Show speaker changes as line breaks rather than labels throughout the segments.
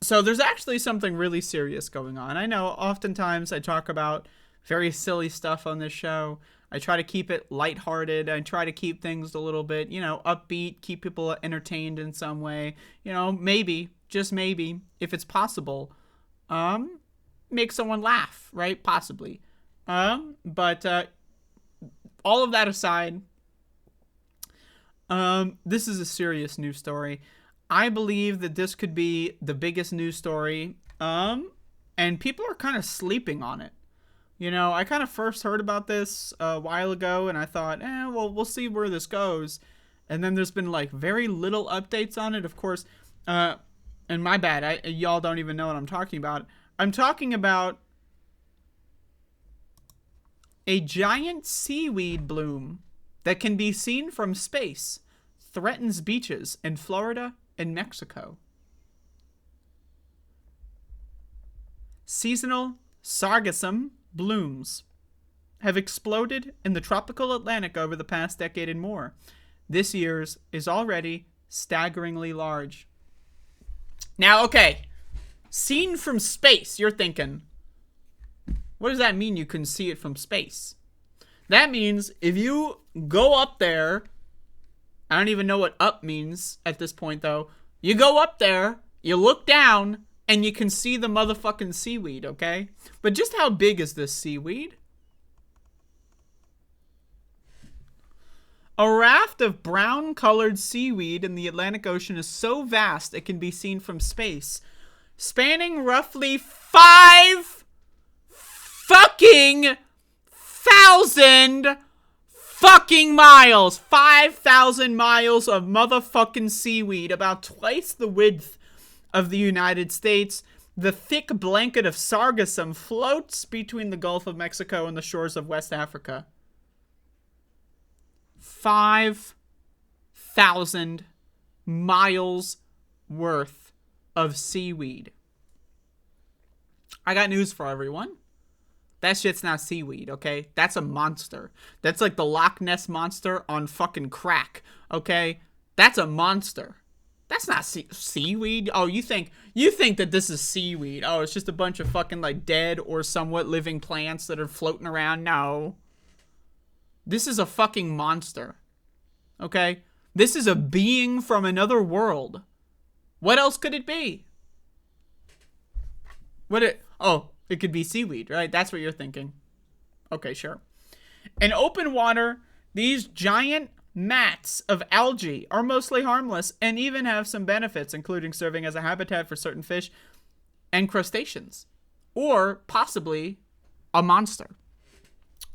So there's actually something really serious going on. I know oftentimes I talk about very silly stuff on this show. I try to keep it lighthearted. I try to keep things a little bit, upbeat, keep people entertained in some way. Maybe, just maybe, if it's possible, make someone laugh, right? Possibly. But all of that aside, this is a serious news story. I believe that this could be the biggest news story, and people are kind of sleeping on it. I kind of first heard about this a while ago, and I thought, well, we'll see where this goes. And then there's been, very little updates on it, of course. And my bad, y'all don't even know what I'm talking about. I'm talking about a giant seaweed bloom that can be seen from space threatens beaches in Florida and Mexico. Seasonal sargassum blooms have exploded in the tropical Atlantic over the past decade and more. This year's is already staggeringly large. Now, okay, seen from space, you're thinking, what does that mean you can see it from space? That means if you go up there, I don't even know what up means at this point though. You go up there, you look down, and you can see the motherfucking seaweed, okay? But just how big is this seaweed? A raft of brown-colored seaweed in the Atlantic Ocean is so vast it can be seen from space, spanning roughly 5 fucking thousand fucking miles. 5,000 miles of motherfucking seaweed, about twice the width of the United States. The thick blanket of sargassum floats between the Gulf of Mexico and the shores of West Africa. 5,000 miles worth of seaweed. I got news for everyone. That shit's not seaweed, okay? That's a monster. That's like the Loch Ness Monster on fucking crack, okay? That's a monster. That's not seaweed. Oh, you think that this is seaweed. Oh, it's just a bunch of fucking dead or somewhat living plants that are floating around. No. This is a fucking monster. Okay? This is a being from another world. What else could it be? It could be seaweed, right? That's what you're thinking. Okay, sure. In open water, these giant mats of algae are mostly harmless and even have some benefits, including serving as a habitat for certain fish and crustaceans, or possibly a monster,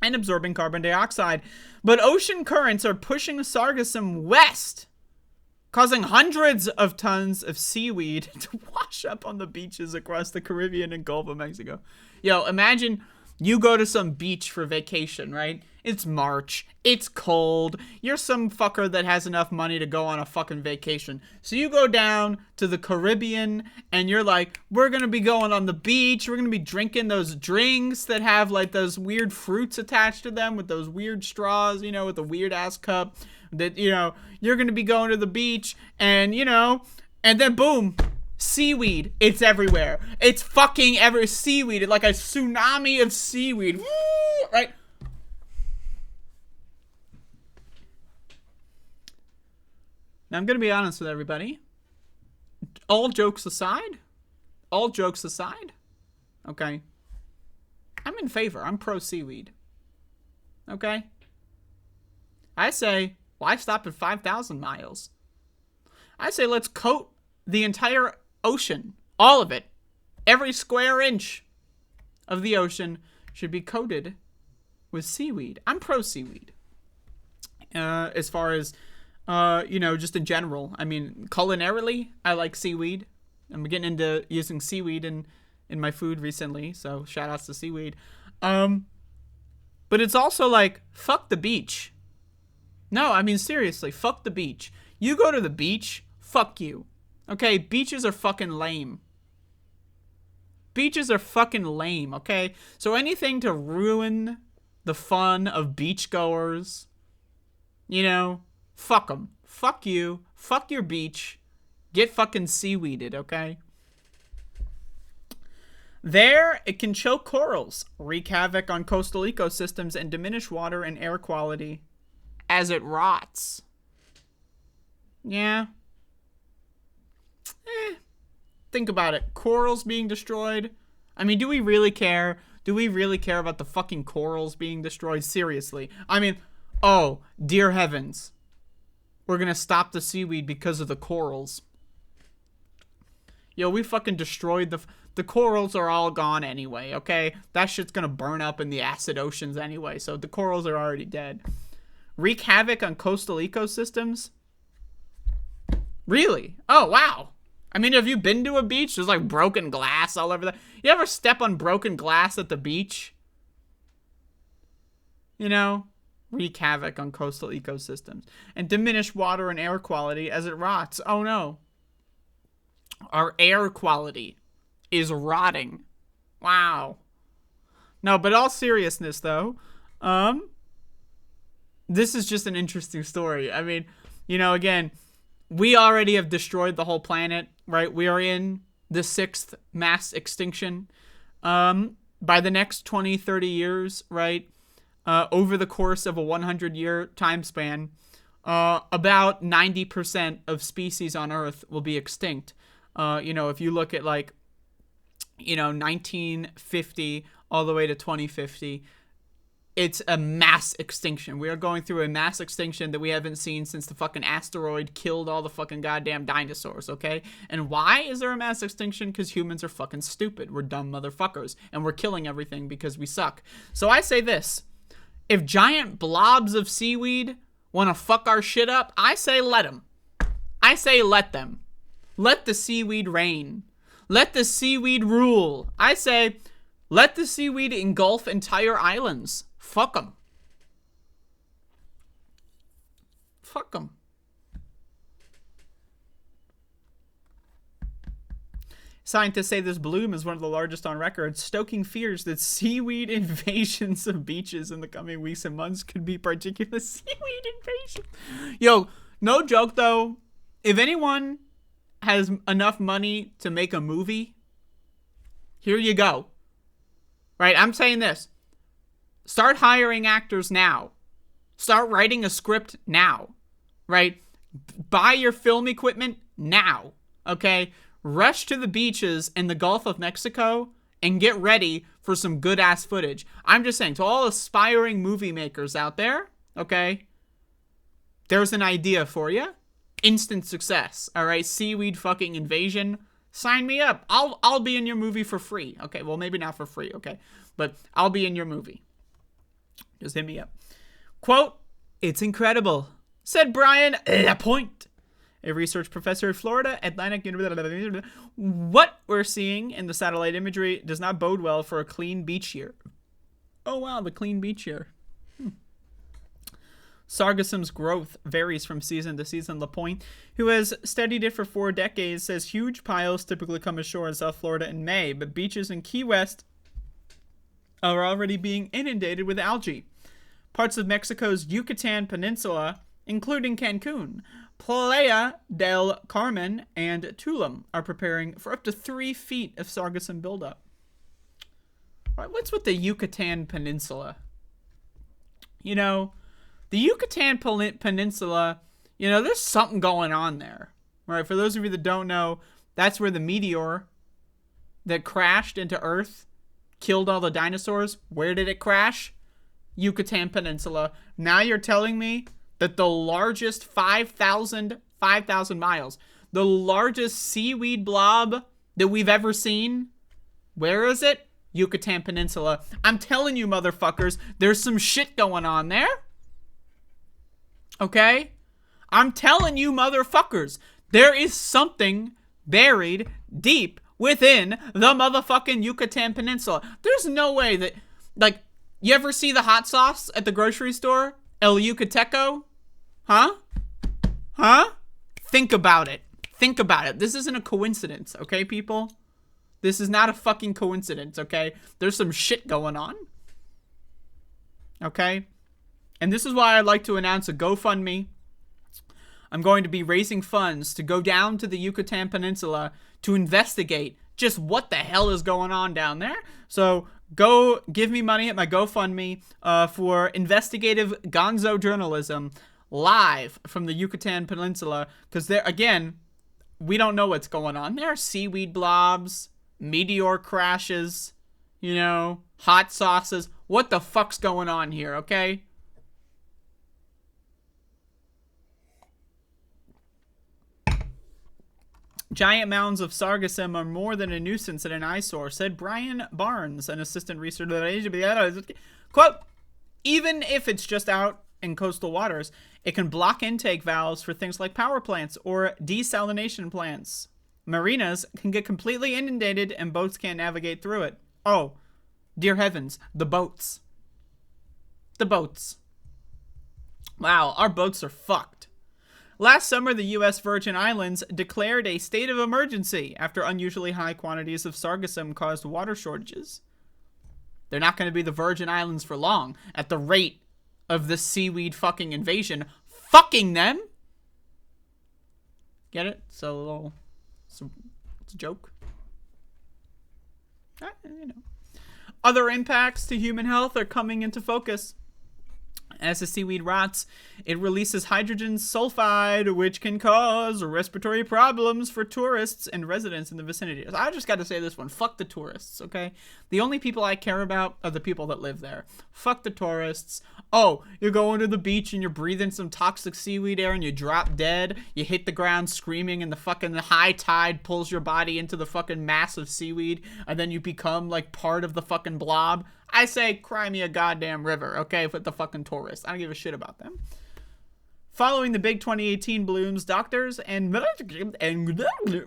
and absorbing carbon dioxide. But ocean currents are pushing sargassum west, causing hundreds of tons of seaweed to wash up on the beaches across the Caribbean and Gulf of Mexico. Yo, imagine you go to some beach for vacation, right? It's March. It's cold. You're some fucker that has enough money to go on a fucking vacation. So you go down to the Caribbean and you're like, we're going to be going on the beach. We're going to be drinking those drinks that have those weird fruits attached to them with those weird straws, with the weird ass cup that, you're going to be going to the beach and, and then boom. Seaweed. It's everywhere. It's fucking seaweed. It's like a tsunami of seaweed. Woo! Right? Now, I'm going to be honest with everybody. All jokes aside, okay, I'm in favor. I'm pro seaweed. Okay? I say, why stop at 5,000 miles? I say let's coat the entire ocean, all of it, every square inch of the ocean should be coated with seaweed. I'm pro seaweed. As far as, just in general. I mean, culinarily, I like seaweed. I'm getting into using seaweed in my food recently, so shout outs to seaweed. But it's also fuck the beach. No, I mean, seriously, fuck the beach. You go to the beach, fuck you. Okay, beaches are fucking lame. Beaches are fucking lame, okay? So anything to ruin the fun of beachgoers, fuck them. Fuck you. Fuck your beach. Get fucking seaweeded, okay? There, it can choke corals, wreak havoc on coastal ecosystems, and diminish water and air quality as it rots. Yeah. Think about it. Corals being destroyed. I mean, do we really care? Do we really care about the fucking corals being destroyed? Seriously. I mean, oh, dear heavens. We're gonna stop the seaweed because of the corals. Yo, we fucking destroyed the corals are all gone anyway, okay? That shit's gonna burn up in the acid oceans anyway, so the corals are already dead. Wreak havoc on coastal ecosystems? Really? Oh, wow. I mean, have you been to a beach? There's like broken glass all over there. You ever step on broken glass at the beach? You know? Wreak havoc on coastal ecosystems. And diminish water and air quality as it rots. Oh no. Our air quality is rotting. Wow. No, but all seriousness though, this is just an interesting story. I mean, you know, again, we already have destroyed the whole planet, right? We are in the 6th mass extinction. By the next 20, 30 years, right? Over the course of a 100-year time span, about 90% of species on Earth will be extinct. You know, if you look at like, you know, 1950 all the way to 2050, it's a mass extinction. We are going through a mass extinction that we haven't seen since the fucking asteroid killed all the fucking goddamn dinosaurs, okay? And why is there a mass extinction? Because humans are fucking stupid. We're dumb motherfuckers. And we're killing everything because we suck. So I say this. If giant blobs of seaweed want to fuck our shit up, I say let them. I say let them. Let the seaweed reign. Let the seaweed rule. I say let the seaweed engulf entire islands. Fuck them. Fuck them. Scientists say this bloom is one of the largest on record, stoking fears that seaweed invasions of beaches in the coming weeks and months could be particular seaweed invasion. Yo, no joke though. If anyone has enough money to make a movie, here you go. Right? I'm saying this. Start hiring actors now. Start writing a script now. Right? Buy your film equipment now. Okay? Rush to the beaches in the Gulf of Mexico and get ready for some good-ass footage. I'm just saying, to all aspiring movie makers out there, okay, there's an idea for you. Instant success, all right? Seaweed fucking invasion. Sign me up. I'll be in your movie for free. Okay, well, maybe not for free, okay? But I'll be in your movie. Just hit me up. Quote, "It's incredible," said Brian Lapointe, a research professor at Florida Atlantic University. "What we're seeing in the satellite imagery does not bode well for a clean beach year." Oh, wow, the clean beach year. Sargassum's growth varies from season to season. Lapointe, who has studied it for 4 decades, says huge piles typically come ashore in South Florida in May, but beaches in Key West are already being inundated with algae. Parts of Mexico's Yucatan Peninsula, including Cancun, Playa del Carmen, and Tulum, are preparing for up to 3 feet of sargassum buildup. All right, what's with the Yucatan Peninsula? You know, the Yucatan Peninsula, you know, there's something going on there. All right, for those of you that don't know, that's where the meteor that crashed into Earth killed all the dinosaurs. Where did it crash? Yucatan Peninsula. Now you're telling me that the largest 5,000 miles, the largest seaweed blob that we've ever seen, where is it? Yucatan Peninsula. I'm telling you, motherfuckers, there's some shit going on there. Okay? I'm telling you, motherfuckers, there is something buried deep within the motherfucking Yucatan Peninsula. There's no way that, like, you ever see the hot sauce at the grocery store? El Yucateco? Huh? Think about it. Think about it. This isn't a coincidence, okay, people? This is not a fucking coincidence, okay? There's some shit going on. Okay? And this is why I'd like to announce a GoFundMe. I'm going to be raising funds to go down to the Yucatan Peninsula to investigate just what the hell is going on down there. So go give me money at my GoFundMe for investigative gonzo journalism live from the Yucatan Peninsula, because there, again, we don't know what's going on there. Seaweed blobs, meteor crashes, you know, hot sauces. What the fuck's going on here, okay? Giant mounds of sargassum are more than a nuisance and an eyesore, said Brian Barnes, an assistant researcher at quote, even if it's just out in coastal waters, it can block intake valves for things like power plants or desalination plants. Marinas can get completely inundated and boats can't navigate through it. Oh, dear heavens, the boats. The boats. Wow, our boats are fucked. Last summer, the U.S. Virgin Islands declared a state of emergency after unusually high quantities of sargassum caused water shortages. They're not going to be the Virgin Islands for long at the rate of the seaweed fucking invasion. Fucking them? Get it? So it's a joke. You know. Other impacts to human health are coming into focus. As the seaweed rots, it releases hydrogen sulfide, which can cause respiratory problems for tourists and residents in the vicinity. I just got to say this one. Fuck the tourists, okay? The only people I care about are the people that live there. Fuck the tourists. Oh, you're going to the beach and you're breathing some toxic seaweed air and you drop dead. You hit the ground screaming and the fucking high tide pulls your body into the fucking mass of seaweed and then you become like part of the fucking blob. I say, cry me a goddamn river, okay, with the fucking tourists. I don't give a shit about them. Following the big 2018 blooms, doctors and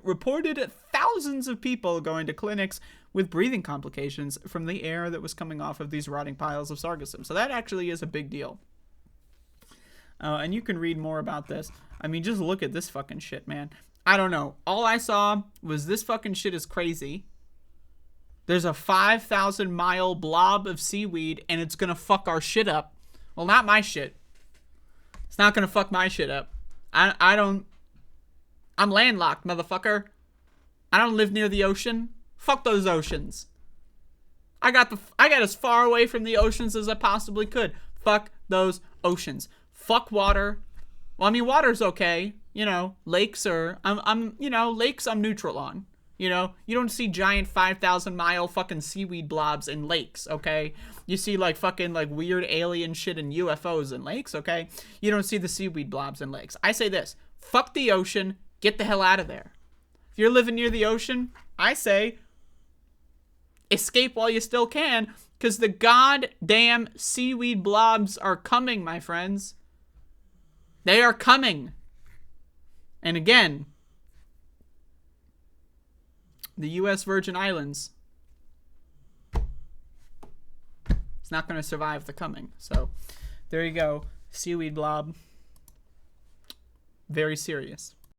reported thousands of people going to clinics with breathing complications from the air that was coming off of these rotting piles of sargassum. So that actually is a big deal. And you can read more about this. I mean, just look at this fucking shit, man. I don't know. All I saw was this fucking shit is crazy. There's a 5,000-mile blob of seaweed, and it's gonna fuck our shit up. Well, not my shit. It's not gonna fuck my shit up. I'm landlocked, motherfucker. I don't live near the ocean. Fuck those oceans. I got as far away from the oceans as I possibly could. Fuck those oceans. Fuck water. Well, I mean, water's okay. You know, lakes are, lakes I'm neutral on. You know, you don't see giant 5,000-mile fucking seaweed blobs in lakes, okay? You see, like, fucking, like, weird alien shit in UFOs in lakes, okay? You don't see the seaweed blobs in lakes. I say this. Fuck the ocean. Get the hell out of there. If you're living near the ocean, I say escape while you still can, because the goddamn seaweed blobs are coming, my friends. They are coming. And again, the U.S. Virgin Islands, it's not going to survive the coming. So, there you go. Seaweed blob. Very serious.